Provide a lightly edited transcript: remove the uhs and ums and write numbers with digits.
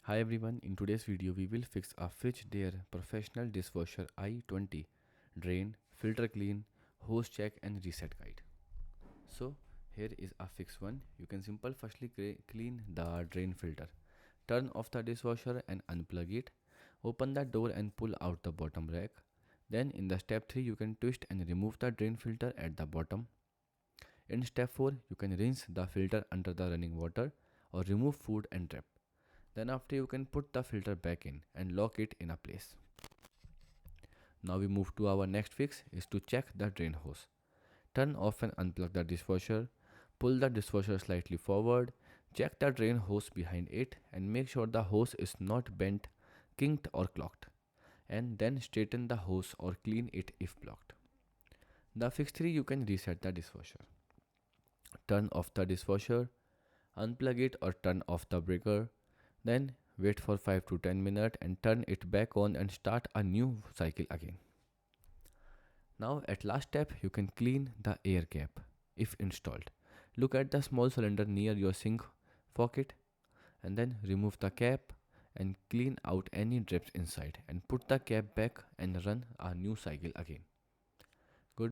Hi everyone, in today's video we will fix a Frigidaire professional dishwasher i20 drain, filter clean, hose check and reset guide. So here is a fix one. You can firstly clean the drain filter. Turn off the dishwasher and unplug it. Open the door and pull out the bottom rack. Then in the step 3 you can twist and remove the drain filter at the bottom. In step 4 you can rinse the filter under the running water or remove food and drip. Then after you can put the filter back in and lock it in a place. Now we move to our next fix is to check the drain hose. Turn off and unplug the dishwasher. Pull the dishwasher slightly forward. Check the drain hose behind it and make sure the hose is not bent, kinked or clogged. And then straighten the hose or clean it if blocked. The fix 3 you can reset the dishwasher. Turn off the dishwasher. Unplug it or turn off the breaker. Then wait for 5 to 10 minutes and turn it back on and start a new cycle again. Now at last step you can clean the air cap if installed. Look at the small cylinder near your sink faucet and then remove the cap and clean out any drips inside and put the cap back and run a new cycle again.